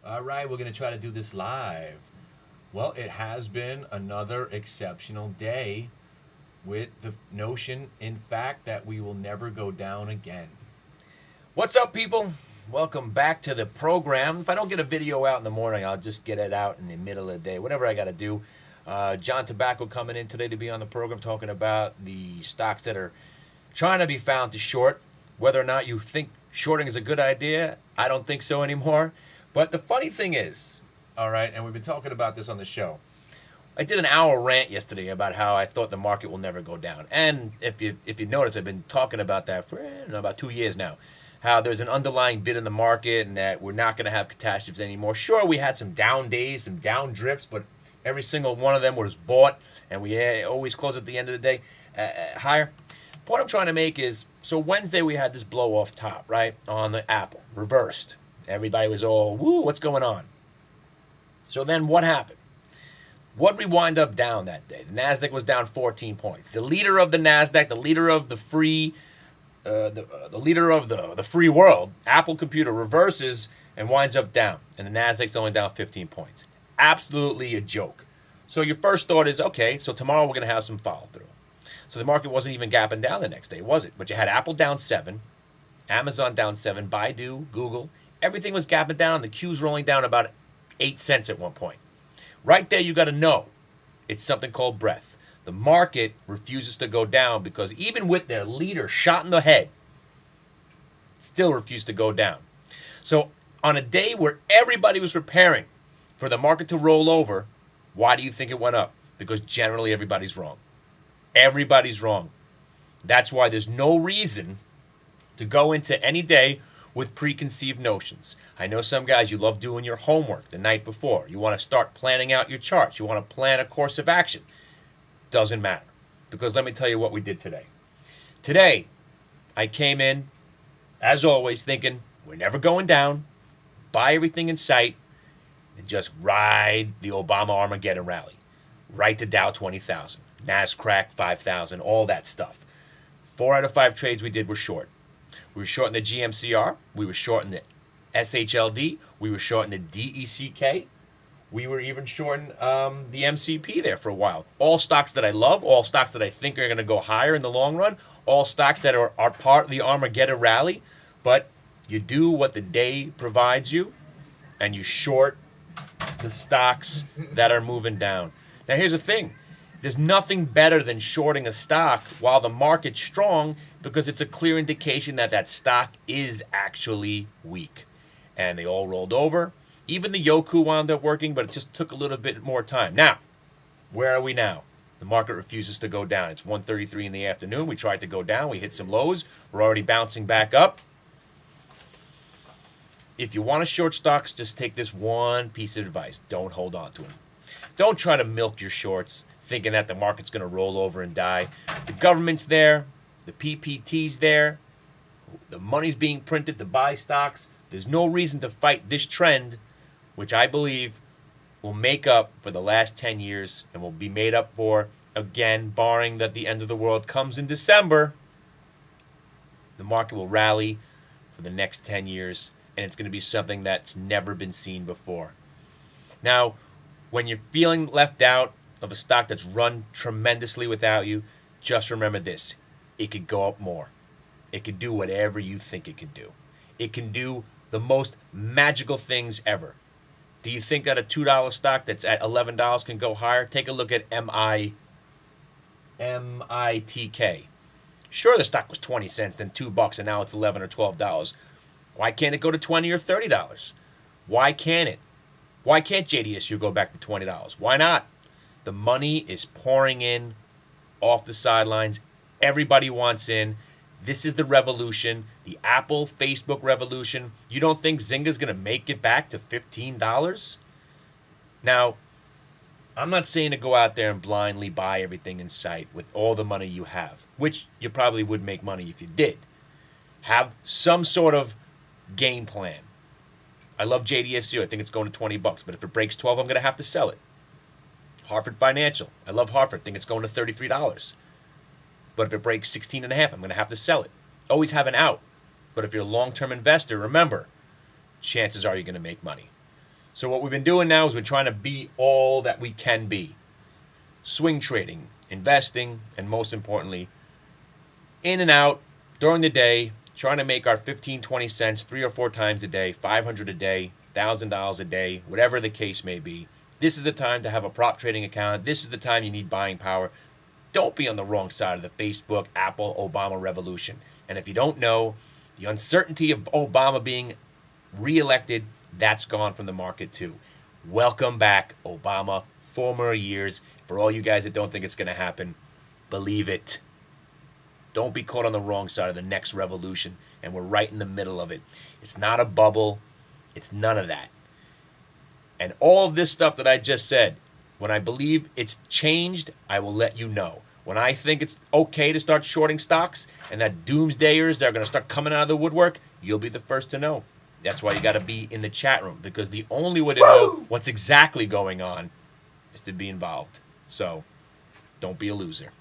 All right, we're going to try to do this live. Well, it has been another exceptional day with the notion, in fact, that we will never go down again. What's up, people? Welcome back to the program. If I don't get a video out in the morning, I'll just get it out in the middle of the day, whatever I got to do. John Tobacco coming in today to be on the program talking about the stocks that are trying to be found to short. Whether or not you think shorting is a good idea, I don't think so anymore. But the funny thing is, all right, and we've been talking about this on the show, I did an hour rant yesterday about how I thought the market will never go down. And if you notice, I've been talking about that for about 2 years now. How there's an underlying bid in the market and that we're not going to have catastrophes anymore. Sure, we had some down days, some down drifts, but every single one of them was bought, and we always close at the end of the day higher. What I'm trying to make is, so Wednesday we had this blow off top, right, on the Apple, reversed. Everybody was all, woo, what's going on? So then what happened? What did we wind up down that day? The NASDAQ was down 14 points. The leader of the NASDAQ, the leader of the free the free world, Apple Computer, reverses and winds up down. And the NASDAQ's only down 15 points. Absolutely a joke. So your first thought is, okay, so tomorrow we're going to have some follow-through. So the market wasn't even gapping down the next day, was it? But you had Apple down 7, Amazon down 7, Baidu, Google. Everything was gapping down. The Q's rolling down about 8 cents at one point. Right there, you got to know it's something called breath. The market refuses to go down because even with their leader shot in the head, it still refused to go down. So on a day where everybody was preparing for the market to roll over, why do you think it went up? Because generally everybody's wrong. Everybody's wrong. That's why there's no reason to go into any day with preconceived notions. I know some guys, you love doing your homework the night before. You want to start planning out your charts. You want to plan a course of action. Doesn't matter. Because let me tell you what we did today. Today, I came in, as always, thinking we're never going down, buy everything in sight, and just ride the Obama Armageddon rally. Right to Dow 20,000, NASDAQ 5,000, all that stuff. 4 out of 5 trades we did were short. We were short in the GMCR. We were short in the SHLD. We were short in the DECK. We were even short in the MCP there for a while. All stocks that I love, all stocks that I think are going to go higher in the long run, all stocks that are part of the Armageddon rally. But you do what the day provides you, and you short the stocks that are moving down. Now, here's the thing. There's nothing better than shorting a stock while the market's strong because it's a clear indication that that stock is actually weak. And they all rolled over. Even the Yoku wound up working, but it just took a little bit more time. Now, where are we now? The market refuses to go down. It's 1:33 in the afternoon. We tried to go down. We hit some lows. We're already bouncing back up. If you want to short stocks, just take this one piece of advice. Don't hold on to them. Don't try to milk your shorts thinking that the market's going to roll over and die. The government's there. The PPT's there. The money's being printed to buy stocks. There's no reason to fight this trend, which I believe will make up for the last 10 years and will be made up for, again, barring that the end of the world comes in December. The market will rally for the next 10 years, and it's going to be something that's never been seen before. Now, when you're feeling left out of a stock that's run tremendously without you, just remember this. It could go up more. It could do whatever you think it could do. It can do the most magical things ever. Do you think that a $2 stock that's at $11 can go higher? Take a look at MITK. Sure, the stock was 20 cents, then $2, and now it's $11 or $12. Why can't it go to $20 or $30? Why can't it? Why can't JDSU go back to $20? Why not? The money is pouring in off the sidelines. Everybody wants in. This is the revolution, the Apple, Facebook revolution. You don't think Zynga's going to make it back to $15? Now, I'm not saying to go out there and blindly buy everything in sight with all the money you have, which you probably would make money if you did. Have some sort of game plan. I love JDSU. I think it's going to $20, but if it breaks 12, I'm going to have to sell it. Hartford Financial. I love Hartford. I think it's going to $33. But if it breaks 16 and a half, I'm going to have to sell it. Always have an out. But if you're a long-term investor, remember, chances are you're going to make money. So what we've been doing now is we're trying to be all that we can be. Swing trading, investing, and most importantly, in and out during the day, trying to make our 15, 20 cents 3 or 4 times a day, 500 a day, $1,000 a day, whatever the case may be. This is the time to have a prop trading account. This is the time you need buying power. Don't be on the wrong side of the Facebook, Apple, Obama revolution. And if you don't know, the uncertainty of Obama being reelected, that's gone from the market too. Welcome back, Obama. 4 more years. For all you guys that don't think it's going to happen, believe it. Don't be caught on the wrong side of the next revolution, and we're right in the middle of it. It's not a bubble. It's none of that. And all of this stuff that I just said, when I believe it's changed, I will let you know. When I think it's okay to start shorting stocks and that doomsdayers, they're going to start coming out of the woodwork, you'll be the first to know. That's why you got to be in the chat room, because the only way to know what's exactly going on is to be involved. So don't be a loser.